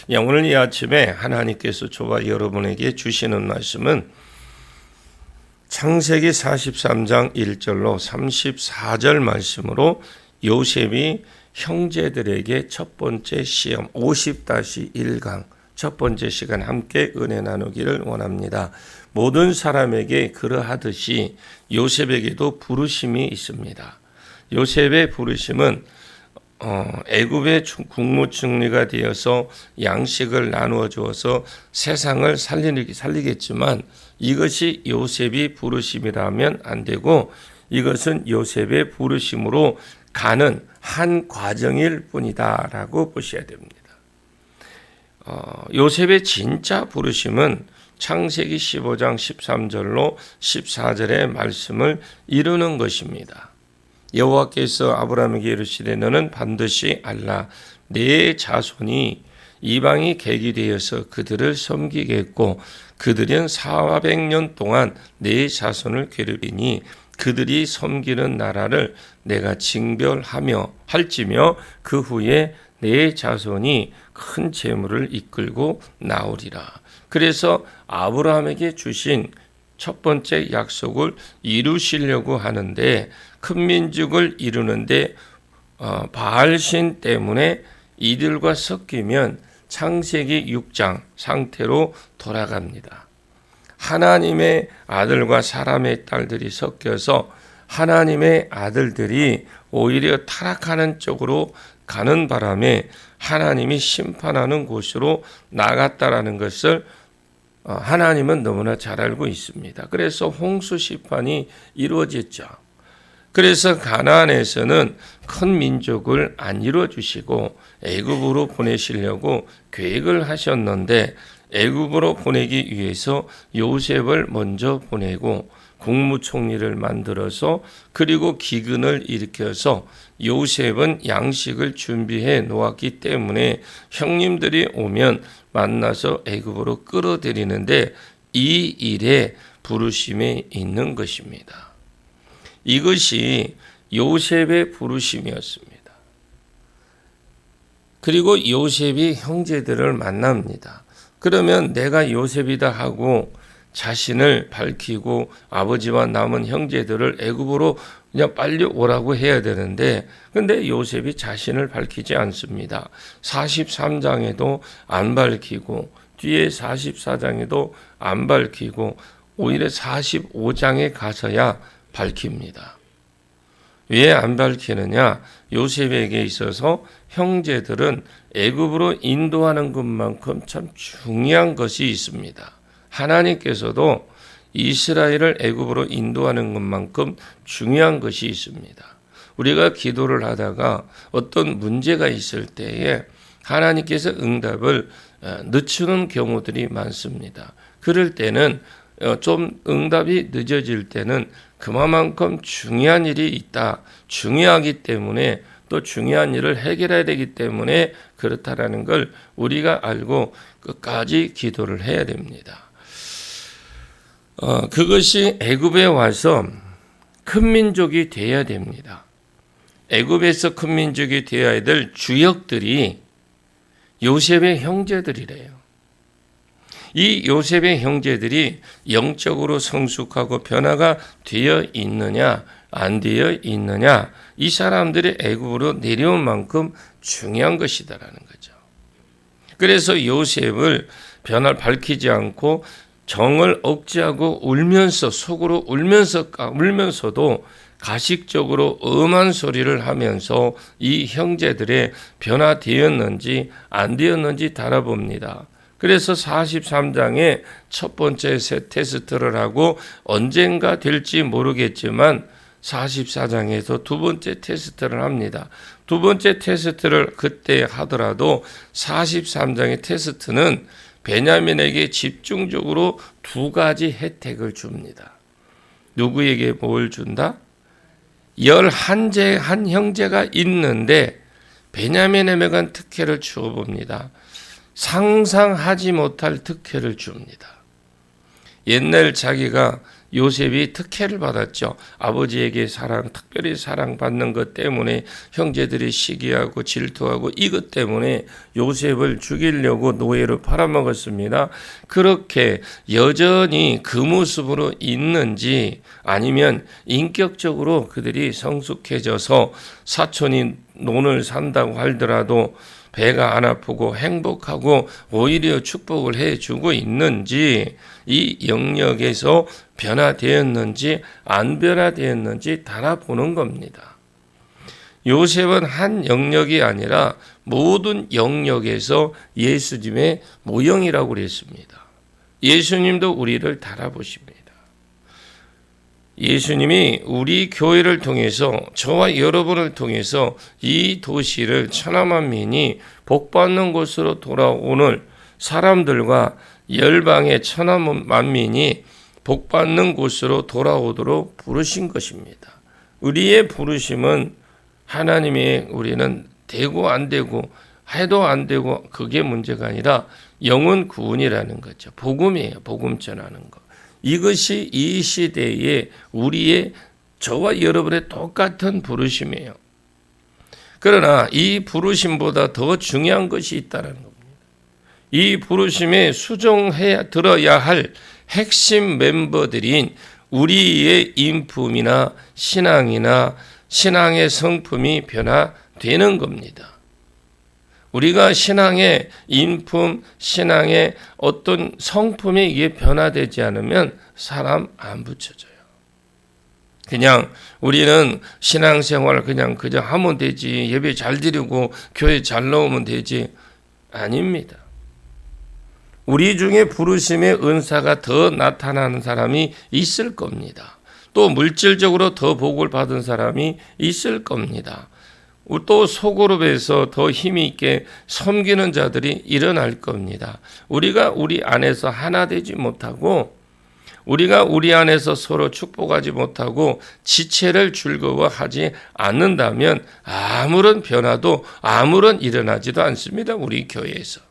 오늘 이 아침에 하나님께서 저와 여러분에게 주시는 말씀은 창세기 43장 1절로 34절 말씀으로 요셉이 형제들에게 첫 번째 시험 50-1강 첫 번째 시간 함께 은혜 나누기를 원합니다. 모든 사람에게 그러하듯이 요셉에게도 부르심이 있습니다. 요셉의 부르심은 애굽의 국무총리가 되어서 양식을 나누어 주어서 세상을 살리겠지만 이것이 요셉이 부르심이라면 안 되고 이것은 요셉의 부르심으로 가는 한 과정일 뿐이다라고 보셔야 됩니다. 요셉의 진짜 부르심은 창세기 15장 13절로 14절의 말씀을 이루는 것입니다. 여호와께서 아브라함에게 이르시되 너는 반드시 알라 내 자손이 이방이 객이 되어서 그들을 섬기겠고 그들은 400년 동안 내 자손을 괴롭히니 그들이 섬기는 나라를 내가 징별하며 할지며 그 후에 내 자손이 큰 재물을 이끌고 나오리라. 그래서 아브라함에게 주신 첫 번째 약속을 이루시려고 하는데 큰 민족을 이루는데 바알신 때문에 이들과 섞이면 창세기 6장 상태로 돌아갑니다. 하나님의 아들과 사람의 딸들이 섞여서 하나님의 아들들이 오히려 타락하는 쪽으로 가는 바람에 하나님이 심판하는 곳으로 나갔다라는 것을 하나님은 너무나 잘 알고 있습니다. 그래서 홍수 심판이 이루어졌죠. 그래서 가나안에서는 큰 민족을 안 이루어 주시고 애굽으로 보내시려고 계획을 하셨는데 애굽으로 보내기 위해서 요셉을 먼저 보내고 국무총리를 만들어서 그리고 기근을 일으켜서 요셉은 양식을 준비해 놓았기 때문에 형님들이 오면 만나서 애굽으로 끌어들이는데 이 일에 부르심이 있는 것입니다. 이것이 요셉의 부르심이었습니다. 그리고 요셉이 형제들을 만납니다. 그러면 내가 요셉이다 하고 자신을 밝히고 아버지와 남은 형제들을 애굽으로 그냥 빨리 오라고 해야 되는데 근데 요셉이 자신을 밝히지 않습니다. 43장에도 안 밝히고 뒤에 44장에도 안 밝히고 오히려 45장에 가서야 밝힙니다. 왜 안 밝히느냐? 요셉에게 있어서 형제들은 애굽으로 인도하는 것만큼 참 중요한 것이 있습니다. 하나님께서도 이스라엘을 애굽으로 인도하는 것만큼 중요한 것이 있습니다. 우리가 기도를 하다가 어떤 문제가 있을 때에 하나님께서 응답을 늦추는 경우들이 많습니다. 그럴 때는 좀 응답이 늦어질 때는 그만큼 중요한 일이 있다. 중요하기 때문에 또 중요한 일을 해결해야 되기 때문에 그렇다라는 걸 우리가 알고 끝까지 기도를 해야 됩니다. 그것이 애굽에 와서 큰 민족이 되어야 됩니다. 애굽에서 큰 민족이 되어야 될 주역들이 요셉의 형제들이래요. 이 요셉의 형제들이 영적으로 성숙하고 변화가 되어 있느냐 안 되어 있느냐 이 사람들이 애굽으로 내려온 만큼 중요한 것이다라는 거죠. 그래서 요셉을 변화를 밝히지 않고 정을 억제하고 울면서 속으로 울면서도 가식적으로 엄한 소리를 하면서 이 형제들의 변화되었는지 안 되었는지 달아봅니다. 그래서 43장에 첫 번째 테스트를 하고 언젠가 될지 모르겠지만 44장에서 두 번째 테스트를 합니다. 두 번째 테스트를 그때 하더라도 43장의 테스트는 베냐민에게 집중적으로 두 가지 혜택을 줍니다. 누구에게 뭘 준다? 11한 형제가 있는데 베냐민에게만 특혜를 주어봅니다. 상상하지 못할 특혜를 줍니다. 옛날 자기가 요셉이 특혜를 받았죠. 아버지에게 특별히 사랑받는 것 때문에 형제들이 시기하고 질투하고 이것 때문에 요셉을 죽이려고 노예로 팔아먹었습니다. 그렇게 여전히 그 모습으로 있는지 아니면 인격적으로 그들이 성숙해져서 사촌이 논을 산다고 하더라도 배가 안 아프고 행복하고 오히려 축복을 해주고 있는지, 이 영역에서 변화되었는지 안 변화되었는지 달아보는 겁니다. 요셉은 한 영역이 아니라 모든 영역에서 예수님의 모형이라고 그랬습니다. 예수님도 우리를 달아보십니다. 예수님이 우리 교회를 통해서, 저와 여러분을 통해서 이 도시를 천하만민이 복받는 곳으로 돌아오는 사람들과 열방의 천하만민이 복받는 곳으로 돌아오도록 부르신 것입니다. 우리의 부르심은 하나님의, 우리는 되고 안 되고 해도 안 되고 그게 문제가 아니라 영혼 구원이라는 거죠. 복음이에요. 복음 전하는 것. 이것이 이 시대에 우리의, 저와 여러분의 똑같은 부르심이에요. 그러나 이 부르심보다 더 중요한 것이 있다는 겁니다. 이 부르심에 수종해 들어야 할 핵심 멤버들인 우리의 인품이나 신앙이나 신앙의 성품이 변화되는 겁니다. 우리가 신앙의 인품, 신앙의 어떤 성품이 이게 변화되지 않으면 사람 안 붙여져요. 그냥 우리는 신앙생활 그냥 그저 하면 되지, 예배 잘 드리고 교회 잘 나오면 되지, 아닙니다. 우리 중에 부르심의 은사가 더 나타나는 사람이 있을 겁니다. 또 물질적으로 더 복을 받은 사람이 있을 겁니다. 또 소그룹에서 더 힘이 있게 섬기는 자들이 일어날 겁니다. 우리가 우리 안에서 하나 되지 못하고, 우리가 우리 안에서 서로 축복하지 못하고 지체를 즐거워하지 않는다면 아무런 변화도 아무런 일어나지도 않습니다. 우리 교회에서.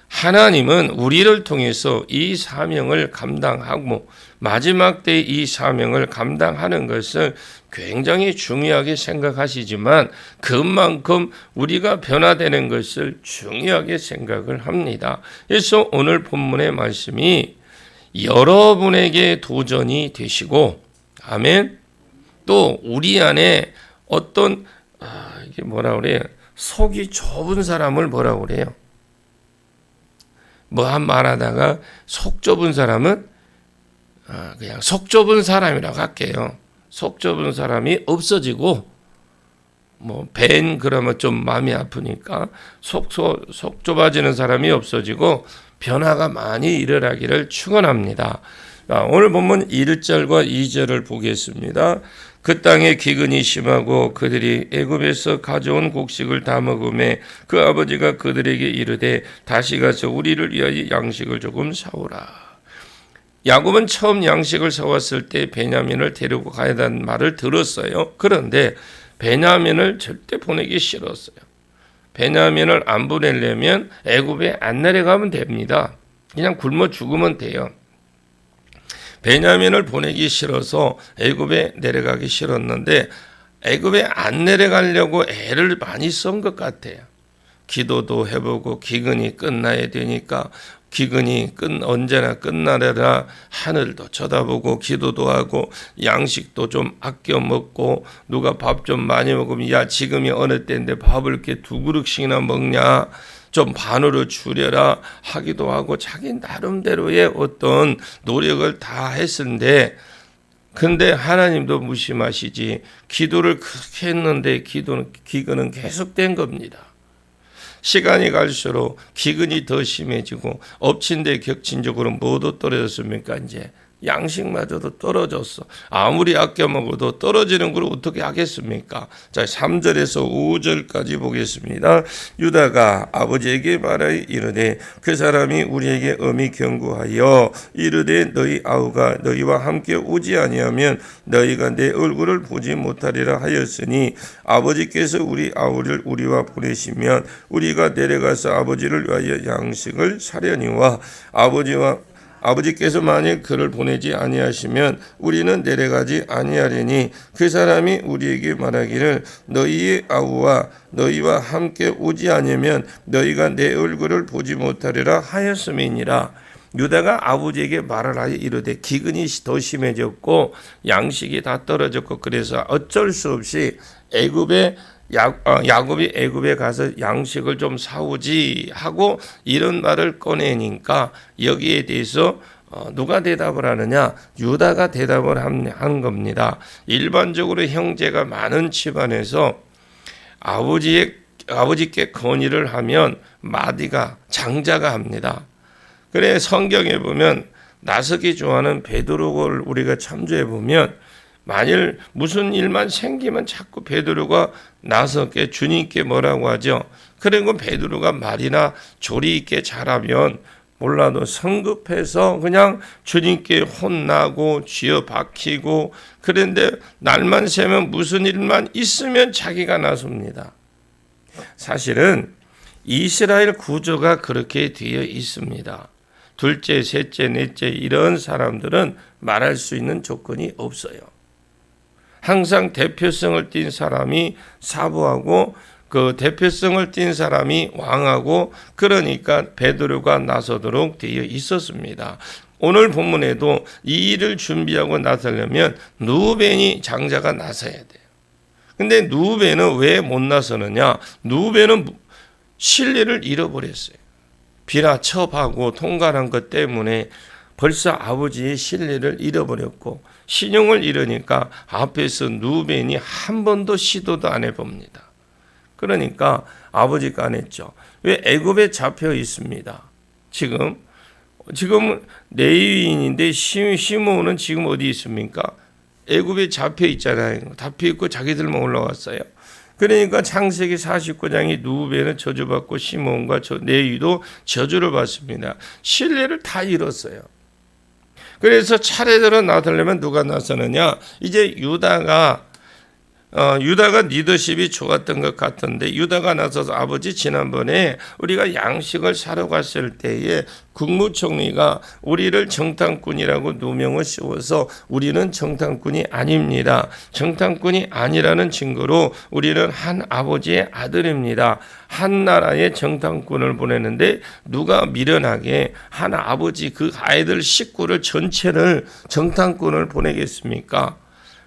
하나님은 우리를 통해서 이 사명을 감당하고 마지막 때 이 사명을 감당하는 것을 굉장히 중요하게 생각하시지만 그만큼 우리가 변화되는 것을 중요하게 생각을 합니다. 그래서 오늘 본문의 말씀이 여러분에게 도전이 되시고, 아멘. 또 우리 안에 어떤 이게 뭐라 그래요? 속이 좁은 사람을 뭐라 그래요? 뭐 한 말하다가 속 좁은 사람은 그냥 속 좁은 사람이라고 할게요. 속 좁은 사람이 없어지고, 뭐 벤 그러면 좀 마음이 아프니까 속 좁아지는 사람이 없어지고 변화가 많이 일어나기를 축원합니다. 오늘 본문 1절과 2절을 보겠습니다. 그 땅에 기근이 심하고 그들이 애굽에서 가져온 곡식을 다 먹음에 그 아버지가 그들에게 이르되 다시 가서 우리를 위하여 양식을 조금 사오라. 야곱은 처음 양식을 사왔을 때 베냐민을 데리고 가야 한다는 말을 들었어요. 그런데 베냐민을 절대 보내기 싫었어요. 베냐민을 안 보내려면 애굽에 안 내려가면 됩니다. 그냥 굶어 죽으면 돼요. 베냐민을 보내기 싫어서 애굽에 내려가기 싫었는데 애굽에 안 내려가려고 애를 많이 쓴 것 같아요. 기도도 해보고 기근이 끝나야 되니까 기근이 언제나 끝나려라 하늘도 쳐다보고 기도도 하고 양식도 좀 아껴 먹고, 누가 밥 좀 많이 먹으면 야 지금이 어느 때인데 밥을 이렇게 2그릇씩이나 먹냐, 좀 반으로 줄여라 하기도 하고 자기 나름대로의 어떤 노력을 다 했는데, 근데 하나님도 무심하시지 기도를 그렇게 했는데 기근은 계속된 겁니다. 시간이 갈수록 기근이 더 심해지고 엎친 데 격친 적으로 뭐도 떨어졌습니까? 이제 양식마저도 떨어졌어. 아무리 아껴 먹어도 떨어지는 걸 어떻게 하겠습니까? 자, 3절에서 5절까지 보겠습니다. 유다가 아버지에게 말하여 이르되 그 사람이 우리에게 엄히 경고하여 이르되 너희 아우가 너희와 함께 오지 아니하면 너희가 내 얼굴을 보지 못하리라 하였으니 아버지께서 우리 아우를 우리와 보내시면 우리가 내려가서 아버지를 위하여 양식을 사려니와 아버지께서 만일 그를 보내지 아니하시면 우리는 내려가지 아니하리니 그 사람이 우리에게 말하기를 너희의 아우와 너희와 함께 오지 않으면 너희가 내 얼굴을 보지 못하리라 하였음이니라. 유다가 아버지에게 말을 하여 이르되 기근이 더 심해졌고 양식이 다 떨어졌고 그래서 어쩔 수 없이 야곱이 애굽에 가서 양식을 좀 사오지 하고 이런 말을 꺼내니까 여기에 대해서 누가 대답을 하느냐? 유다가 대답을 한 겁니다. 일반적으로 형제가 많은 집안에서 아버지께 건의를 하면 마디가 장자가 합니다. 그래 성경에 보면 나서기 좋아하는 베드로를 우리가 참조해 보면 만일 무슨 일만 생기면 자꾸 베드로가 나서게 주님께 뭐라고 하죠? 그리고 베드로가 말이나 조리 있게 잘하면 몰라도 성급해서 그냥 주님께 혼나고 쥐어 박히고 그런데 날만 새면 무슨 일만 있으면 자기가 나섭니다. 사실은 이스라엘 구조가 그렇게 되어 있습니다. 둘째, 셋째, 넷째 이런 사람들은 말할 수 있는 조건이 없어요. 항상 대표성을 띈 사람이 사부하고 그 대표성을 띈 사람이 왕하고 그러니까 베드로가 나서도록 되어 있었습니다. 오늘 본문에도 이 일을 준비하고 나서려면 누벤이 장자가 나서야 돼요. 근데 누벤은 왜 못 나서느냐? 누벤은 신뢰를 잃어버렸어요. 비라첩하고 통과한 것 때문에 벌써 아버지의 신뢰를 잃어버렸고 신용을 잃으니까 앞에서 누벤이 한 번도 시도도 안 해봅니다. 그러니까 아버지가 안 했죠. 왜? 애굽에 잡혀 있습니다. 지금 레위인인데 시므온은 지금 어디 있습니까? 애굽에 잡혀 있잖아요. 잡혀 있고 자기들만 올라왔어요. 그러니까 창세기 49장이 누벤은 저주받고 시므온과 레위도 저주를 받습니다. 신뢰를 다 잃었어요. 그래서 차례대로 나서려면 누가 나서느냐? 이제 유다가 리더십이 좋았던 것 같은데 유다가 나서서 아버지 지난번에 우리가 양식을 사러 갔을 때에 국무총리가 우리를 정탐꾼이라고 누명을 씌워서 우리는 정탐꾼이 아닙니다. 정탐꾼이 아니라는 증거로 우리는 한 아버지의 아들입니다. 한 나라의 정탐꾼을 보내는데 누가 미련하게 한 아버지 그 아이들 식구를 전체를 정탐꾼을 보내겠습니까?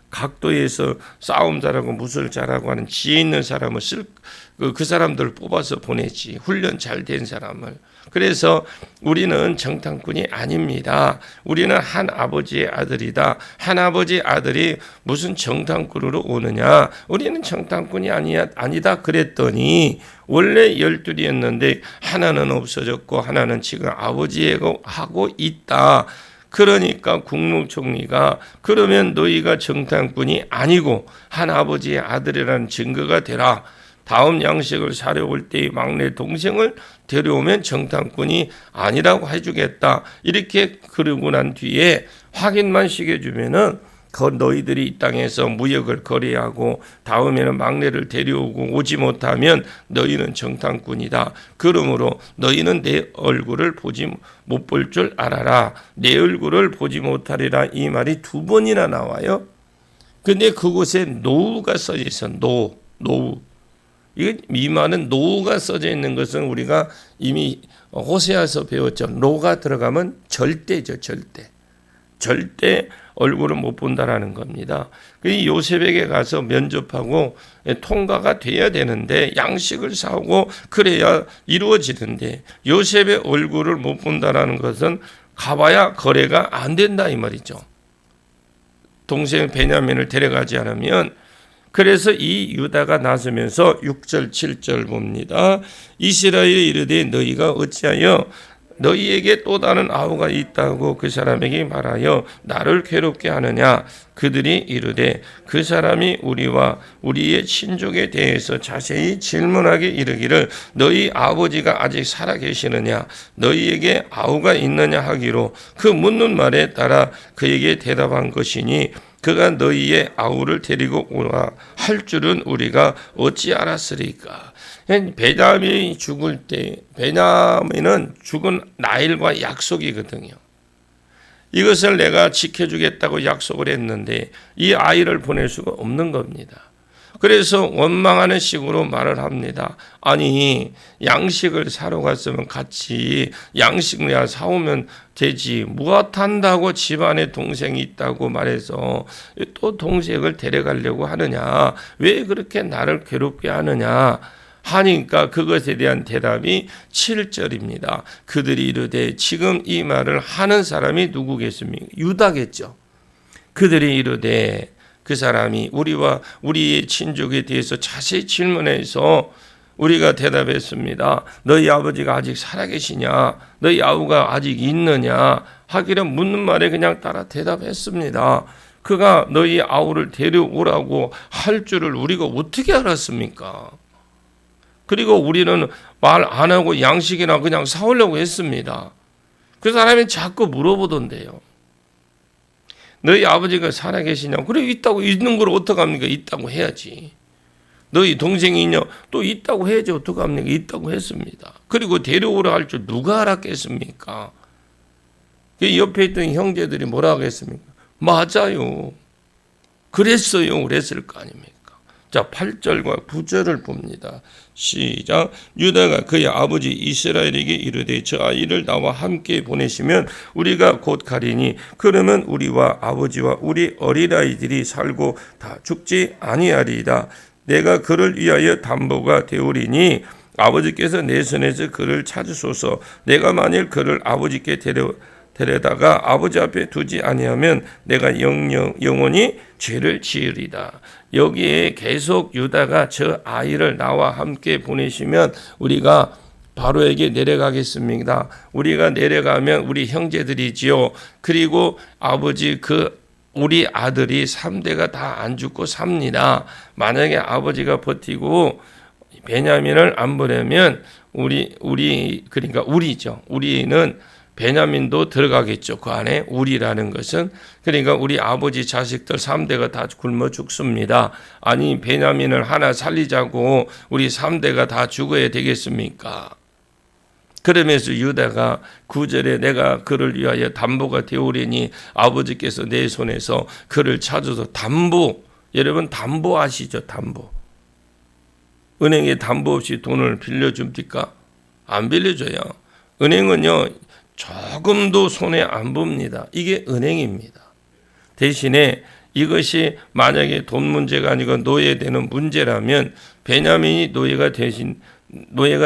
각도에서 싸움 잘하고 무술 잘하고 하는 지혜 있는 사람을 그 사람들을 뽑아서 보내지 훈련 잘 된 사람을. 그래서 우리는 정탐꾼이 아닙니다. 우리는 한 아버지의 아들이다. 한 아버지의 아들이 무슨 정탐꾼으로 오느냐? 우리는 정탐꾼이 아니다 그랬더니 원래 12이었는데 하나는 없어졌고 하나는 지금 아버지가 하고 있다. 그러니까 국무총리가 그러면 너희가 정탐꾼이 아니고 한 아버지의 아들이라는 증거가 되라. 다음 양식을 사려 올 때의 막내 동생을 데려오면 정탐꾼이 아니라고 해주겠다. 이렇게 그러고 난 뒤에 확인만 시켜주면은 너희들이 이 땅에서 무역을 거래하고 다음에는 막내를 데려오고 오지 못하면 너희는 정탐꾼이다. 그러므로 너희는 내 얼굴을 못 볼 줄 알아라. 내 얼굴을 보지 못하리라. 이 말이 2번이나 나와요. 근데 그곳에 노우가 써져 있어. 노우. 이 말은 노우가 써져 있는 것은 우리가 이미 호세아서 배웠죠. 노가 들어가면 절대죠. 절대 얼굴을 못 본다라는 겁니다. 요셉에게 가서 면접하고 통과가 돼야 되는데 양식을 사오고 그래야 이루어지는데 요셉의 얼굴을 못 본다라는 것은 가봐야 거래가 안 된다 이 말이죠. 동생 베냐민을 데려가지 않으면. 그래서 이 유다가 나서면서 6절 7절 봅니다. 이스라엘이 이르되 너희가 어찌하여 너희에게 또 다른 아우가 있다고 그 사람에게 말하여 나를 괴롭게 하느냐? 그들이 이르되 그 사람이 우리와 우리의 친족에 대해서 자세히 질문하게 이르기를 너희 아버지가 아직 살아 계시느냐? 너희에게 아우가 있느냐 하기로 그 묻는 말에 따라 그에게 대답한 것이니 그가 너희의 아우를 데리고 오라 할 줄은 우리가 어찌 알았으리까? 베냐민이 죽을 때 베냐민은 죽은 라헬과 약속이거든요. 이것을 내가 지켜주겠다고 약속을 했는데 이 아이를 보낼 수가 없는 겁니다. 그래서 원망하는 식으로 말을 합니다. 아니, 양식을 사러 갔으면 같이 양식이야 사오면 되지. 무엇한다고 집안에 동생이 있다고 말해서 또 동생을 데려가려고 하느냐. 왜 그렇게 나를 괴롭게 하느냐. 하니까 그것에 대한 대답이 7절입니다. 그들이 이르되, 지금 이 말을 하는 사람이 누구겠습니까? 유다겠죠. 그들이 이르되, 그 사람이 우리와 우리의 친족에 대해서 자세히 질문해서 우리가 대답했습니다. 너희 아버지가 아직 살아계시냐? 너희 아우가 아직 있느냐? 하기를 묻는 말에 그냥 따라 대답했습니다. 그가 너희 아우를 데려오라고 할 줄을 우리가 어떻게 알았습니까? 그리고 우리는 말 안 하고 양식이나 그냥 사오려고 했습니다. 그 사람이 자꾸 물어보던데요. 너희 아버지가 살아계시냐? 그래, 있다고. 있는 걸 어떡합니까? 있다고 해야지. 너희 동생이 있냐? 또 있다고 해야지. 어떡합니까? 있다고 했습니다. 그리고 데려오라 할 줄 누가 알았겠습니까? 옆에 있던 형제들이 뭐라 하겠습니까? 맞아요. 그랬어요. 그랬을 거 아닙니까? 자, 8절과 9절을 봅니다. 시작. 유다가 그의 아버지 이스라엘에게 이르되, 저 아이를 나와 함께 보내시면 우리가 곧 가리니 그러면 우리와 아버지와 우리 어린아이들이 살고 다 죽지 아니하리이다. 내가 그를 위하여 담보가 되오리니 아버지께서 내 손에서 그를 찾으소서. 내가 만일 그를 아버지께 데려다가 아버지 앞에 두지 아니하면 내가 영원히 죄를 지으리다. 여기에 계속 유다가 저 아이를 나와 함께 보내시면 우리가 바로에게 내려가겠습니다. 우리가 내려가면 우리 형제들이지요. 그리고 아버지 우리 아들이 3대가 다 안 죽고 삽니다. 만약에 아버지가 버티고 베냐민을 안 보내면 그러니까 우리죠. 우리는 베냐민도 들어가겠죠. 그 안에 우리라는 것은. 그러니까 우리 아버지 자식들 3대가 다 굶어 죽습니다. 아니, 베냐민을 하나 살리자고 우리 3대가 다 죽어야 되겠습니까? 그러면서 유다가 9절에 내가 그를 위하여 담보가 되오리니 아버지께서 내 손에서 그를 찾아서 담보. 여러분 담보 아시죠? 담보. 은행에 담보 없이 돈을 빌려줍니까? 안 빌려줘요. 은행은요, 조금도 손해 안 봅니다. 이게 은행입니다. 대신에 이것이 만약에 돈 문제가 아니고 노예되는 문제라면 베냐민이 노예가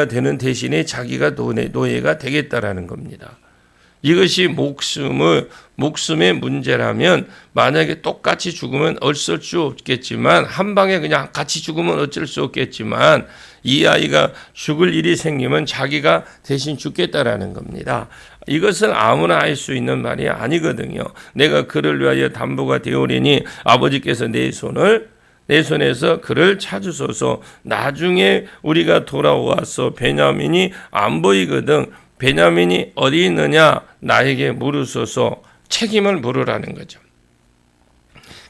되는 대신에 자기가 노예가 되겠다라는 겁니다. 이것이 목숨의 문제라면 만약에 똑같이 죽으면 어쩔 수 없겠지만, 한 방에 그냥 같이 죽으면 어쩔 수 없겠지만, 이 아이가 죽을 일이 생기면 자기가 대신 죽겠다라는 겁니다. 이것은 아무나 할 수 있는 말이 아니거든요. 내가 그를 위하여 담보가 되오리니 아버지께서 내 손에서 그를 찾으소서. 나중에 우리가 돌아와서 베냐민이 안 보이거든. 베냐민이 어디 있느냐? 나에게 물으소서. 책임을 물으라는 거죠.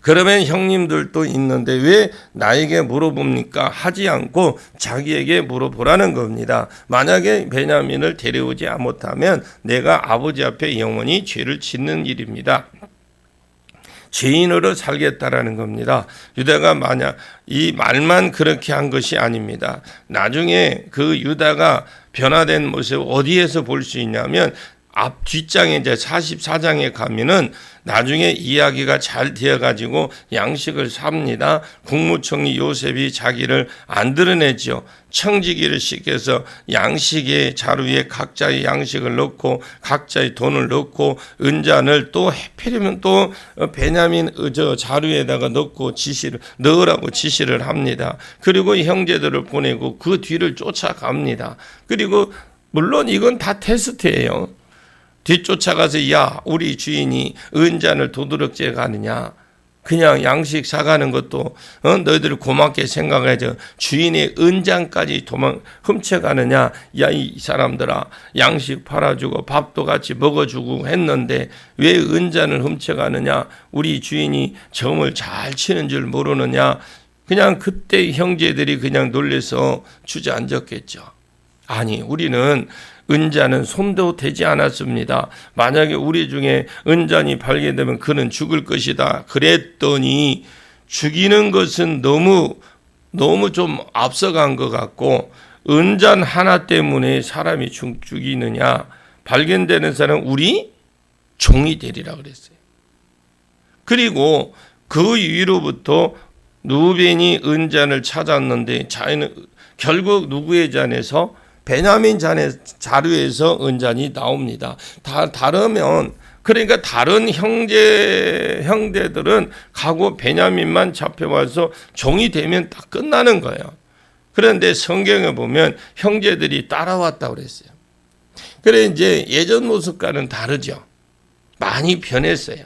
그러면 형님들도 있는데 왜 나에게 물어봅니까? 하지 않고 자기에게 물어보라는 겁니다. 만약에 베냐민을 데려오지 못하면 내가 아버지 앞에 영원히 죄를 짓는 일입니다. 죄인으로 살겠다라는 겁니다. 유다가 만약 이 말만 그렇게 한 것이 아닙니다. 나중에 그 유다가 변화된 모습 어디에서 볼 수 있냐면 뒷장에 이제 44장에 가면은 나중에 이야기가 잘 되어가지고 양식을 삽니다. 국무총리 요셉이 자기를 안 드러내죠. 청지기를 시켜서 양식의 자루에 각자의 양식을 넣고 각자의 돈을 넣고 은잔을 또 해필이면 또 베냐민 자루에다가 넣으라고 지시를 합니다. 그리고 형제들을 보내고 그 뒤를 쫓아갑니다. 그리고 물론 이건 다 테스트예요. 뒤쫓아가서 야, 우리 주인이 은잔을 도둑질해 가느냐? 그냥 양식 사가는 것도 너희들 고맙게 생각해서 주인의 은잔까지 훔쳐가느냐? 야, 이 사람들아, 양식 팔아주고 밥도 같이 먹어주고 했는데 왜 은잔을 훔쳐가느냐? 우리 주인이 점을 잘 치는 줄 모르느냐? 그냥 그때 형제들이 그냥 놀래서 주저앉았겠죠. 아니, 우리는 은자는 손도 대지 않았습니다. 만약에 우리 중에 은잔이 발견되면 그는 죽을 것이다. 그랬더니 죽이는 것은 너무 좀 앞서간 것 같고, 은잔 하나 때문에 사람이 죽이느냐? 발견되는 사람은 우리 종이 되리라 그랬어요. 그리고 그 위로부터 루벤이 은잔을 찾았는데 자기는 결국 누구의 잔에서? 베냐민 잔의 자루에서 은잔이 나옵니다. 다르면, 그러니까 다른 형제들은 가고 베냐민만 잡혀와서 종이 되면 딱 끝나는 거예요. 그런데 성경에 보면 형제들이 따라왔다고 그랬어요. 그래 이제 예전 모습과는 다르죠. 많이 변했어요.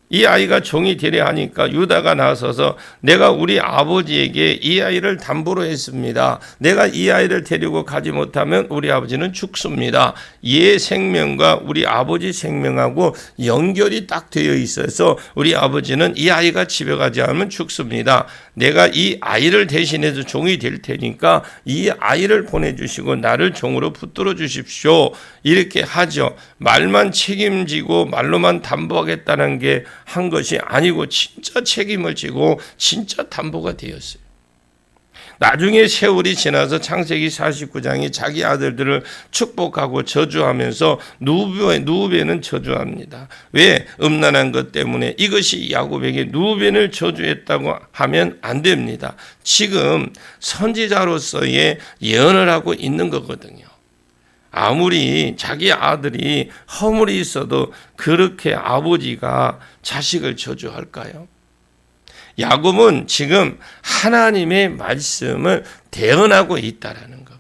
이 아이가 종이 되려 하니까 유다가 나서서 내가 우리 아버지에게 이 아이를 담보로 했습니다. 내가 이 아이를 데리고 가지 못하면 우리 아버지는 죽습니다. 얘 생명과 우리 아버지 생명하고 연결이 딱 되어 있어서 우리 아버지는 이 아이가 집에 가지 않으면 죽습니다. 내가 이 아이를 대신해서 종이 될 테니까 이 아이를 보내주시고 나를 종으로 붙들어 주십시오. 이렇게 하죠. 말만 책임지고 말로만 담보하겠다는 게 한 것이 아니고 진짜 책임을 지고 진짜 담보가 되었어요. 나중에 세월이 지나서 창세기 49장이 자기 아들들을 축복하고 저주하면서 누벤은 저주합니다. 왜? 음란한 것 때문에. 이것이 야곱에게 누벤을 저주했다고 하면 안 됩니다. 지금 선지자로서의 예언을 하고 있는 거거든요. 아무리 자기 아들이 허물이 있어도 그렇게 아버지가 자식을 저주할까요? 야곱은 지금 하나님의 말씀을 대언하고 있다라는 겁니다.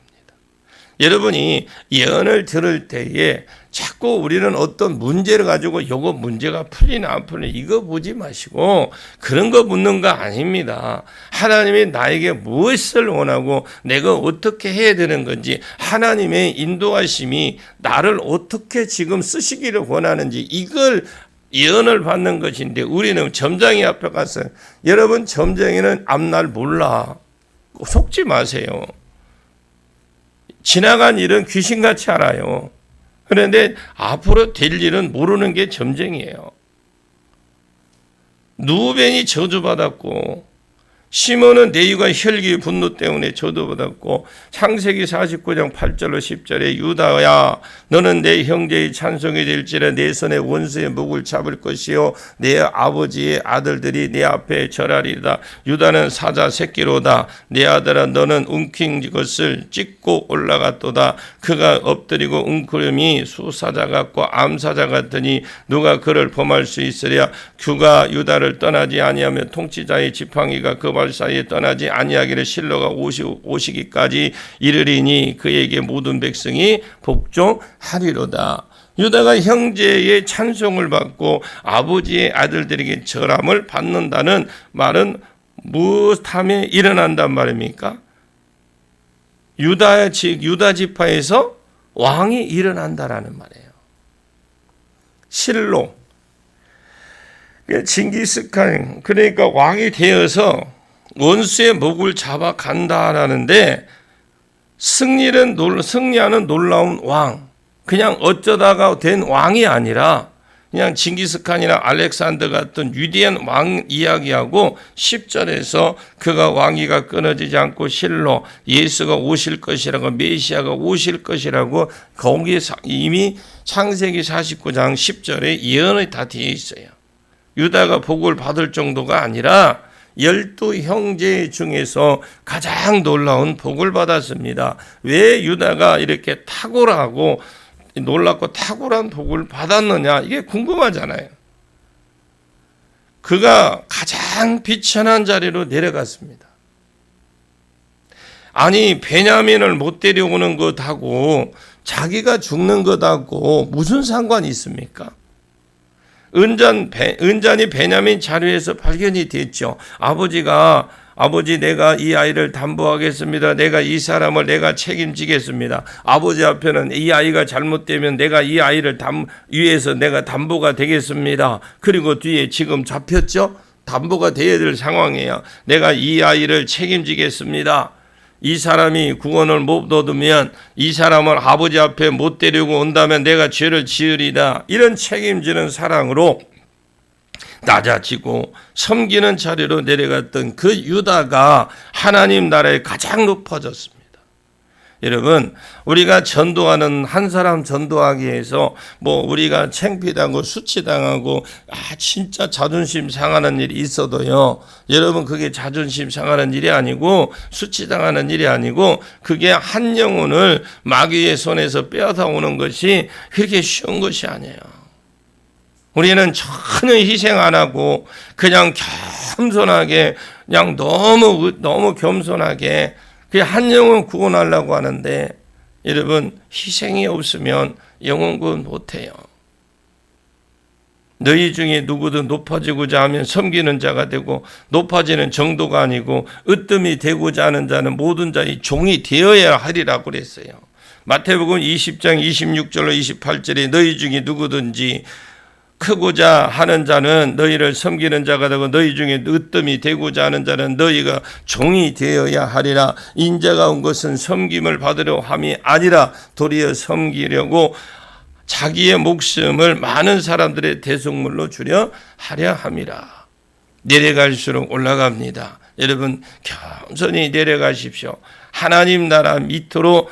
여러분이 예언을 들을 때에 자꾸 우리는 어떤 문제를 가지고 이거 문제가 풀리나 안 풀리나 이거 보지 마시고 그런 거 묻는 거 아닙니다. 하나님이 나에게 무엇을 원하고 내가 어떻게 해야 되는 건지, 하나님의 인도하심이 나를 어떻게 지금 쓰시기를 원하는지, 이걸 예언을 받는 것인데, 우리는 점장이 앞에 가서, 여러분 점장이는 앞날 몰라, 속지 마세요. 지나간 일은 귀신같이 알아요. 그런데 앞으로 될 일은 모르는 게 점쟁이에요. 루벤이 저주받았고, 시몬은 내유가 혈기 분노 때문에 저주받았고, 창세기 49장 8절로 10절에 유다야 너는 내 형제의 찬송이 될지라 내 손에 원수의 목을 잡을 것이요 내 아버지의 아들들이 내 앞에 절하리다. 유다는 사자 새끼로다. 내 아들아 너는 움킨 것을 찢고 올라갔도다. 그가 엎드리고 웅크림이 수사자 같고 암사자 같으니 누가 그를 범할 수 있으랴. 그가 유다를 떠나지 아니하며 통치자의 지팡이가 그 발 사이에 떠나지 아니하기를 실로가 오시기까지 이르리니 그에게 모든 백성이 복종하리로다. 유다가 형제의 찬송을 받고 아버지의 아들들에게 절함을 받는다는 말은 무엇함에 일어난단 말입니까? 유다 지파에서 왕이 일어난다라는 말이에요. 실로, 징기스칸, 그러니까 왕이 되어서 원수의 목을 잡아 간다라는데, 승리하는 놀라운 왕, 그냥 어쩌다가 된 왕이 아니라 그냥 징기스칸이나 알렉산더 같은 위대한 왕 이야기하고 10절에서 그가 왕위가 끊어지지 않고 실로 예수가 오실 것이라고, 메시아가 오실 것이라고 거기에 이미 창세기 49장 10절에 예언이 다 되어 있어요. 유다가 복을 받을 정도가 아니라 12형제 중에서 가장 놀라운 복을 받았습니다. 왜 유다가 이렇게 탁월하고 놀랍고 탁월한 복을 받았느냐, 이게 궁금하잖아요. 그가 가장 비천한 자리로 내려갔습니다. 아니, 베냐민을 못 데려오는 것하고 자기가 죽는 것하고 무슨 상관이 있습니까? 은잔이 베냐민 자루에서 발견이 됐죠. 아버지 내가 이 아이를 담보하겠습니다. 내가 이 사람을 내가 책임지겠습니다. 아버지 앞에는 이 아이가 잘못되면 내가 이 아이를 위해서 내가 담보가 되겠습니다. 그리고 뒤에 지금 잡혔죠? 담보가 되어야 될 상황이에요. 내가 이 아이를 책임지겠습니다. 이 사람이 구원을 못 얻으면 이 사람을 아버지 앞에 못 데리고 온다면 내가 죄를 지으리다. 이런 책임지는 사랑으로 낮아지고 섬기는 자리로 내려갔던 그 유다가 하나님 나라에 가장 높아졌습니다. 여러분, 우리가 전도하는 한 사람 전도하기 위해서 우리가 창피당하고 수치당하고 진짜 자존심 상하는 일이 있어도요, 여러분 그게 자존심 상하는 일이 아니고 수치당하는 일이 아니고 그게 한 영혼을 마귀의 손에서 빼앗아오는 것이 그렇게 쉬운 것이 아니에요. 우리는 전혀 희생 안 하고 그냥 겸손하게 그냥 너무 겸손하게 그 한 영혼 구원하려고 하는데 여러분 희생이 없으면 영혼 구원 못해요. 너희 중에 누구든 높아지고자 하면 섬기는 자가 되고 높아지는 정도가 아니고 으뜸이 되고자 하는 자는 모든 자의 종이 되어야 하리라고 그랬어요. 마태복음 20장 26절로 28절에 너희 중에 누구든지 크고자 하는 자는 너희를 섬기는 자가 되고 너희 중에 으뜸이 되고자 하는 자는 너희가 종이 되어야 하리라. 인자가 온 것은 섬김을 받으려 함이 아니라 도리어 섬기려고 자기의 목숨을 많은 사람들의 대속물로 주려 하려 함이라. 내려갈수록 올라갑니다. 여러분 겸손히 내려가십시오. 하나님 나라 밑으로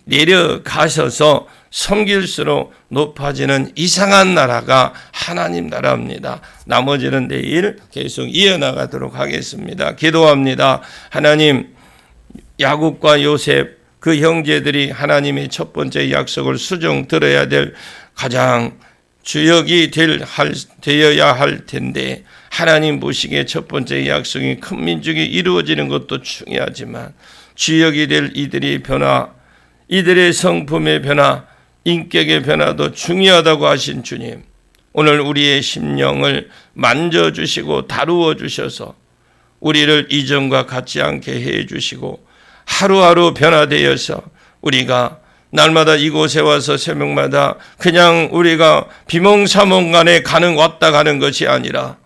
내려가셔서 섬길수록 높아지는 이상한 나라가 하나님 나라입니다. 나머지는 내일 계속 이어나가도록 하겠습니다. 기도합니다. 하나님, 야곱과 요셉 그 형제들이 하나님의 첫 번째 약속을 수종 들어야 될 가장 주역이 되어야 할 텐데 하나님 보시기에 첫 번째 약속이 큰 민족이 이루어지는 것도 중요하지만 주역이 될 이들의 변화, 이들의 성품의 변화, 인격의 변화도 중요하다고 하신 주님, 오늘 우리의 심령을 만져주시고 다루어 주셔서 우리를 이전과 같지 않게 해주시고 하루하루 변화되어서 우리가 날마다 이곳에 와서 새벽마다 그냥 우리가 비몽사몽간에 왔다 가는 것이 아니라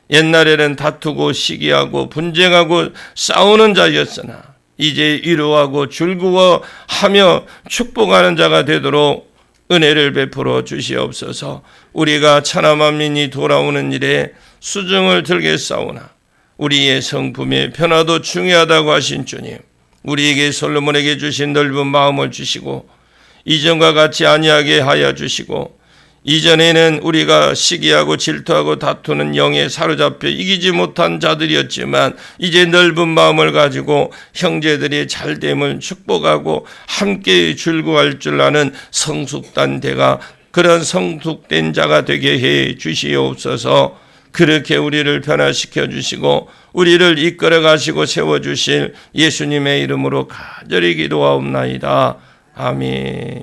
옛날에는 다투고 시기하고 분쟁하고 싸우는 자였으나 이제 위로하고 즐거워하며 축복하는 자가 되도록 은혜를 베풀어 주시옵소서. 우리가 천하만민이 돌아오는 일에 수정을 들겠사오나 우리의 성품의 변화도 중요하다고 하신 주님, 우리에게 솔로몬에게 주신 넓은 마음을 주시고 이전과 같이 아니하게 하여 주시고 이전에는 우리가 시기하고 질투하고 다투는 영에 사로잡혀 이기지 못한 자들이었지만 이제 넓은 마음을 가지고 형제들이 잘됨을 축복하고 함께 즐거워할 줄 아는 성숙된 대가 그런 성숙된 자가 되게 해 주시옵소서. 그렇게 우리를 변화시켜 주시고 우리를 이끌어 가시고 세워주실 예수님의 이름으로 간절히 기도하옵나이다. 아멘.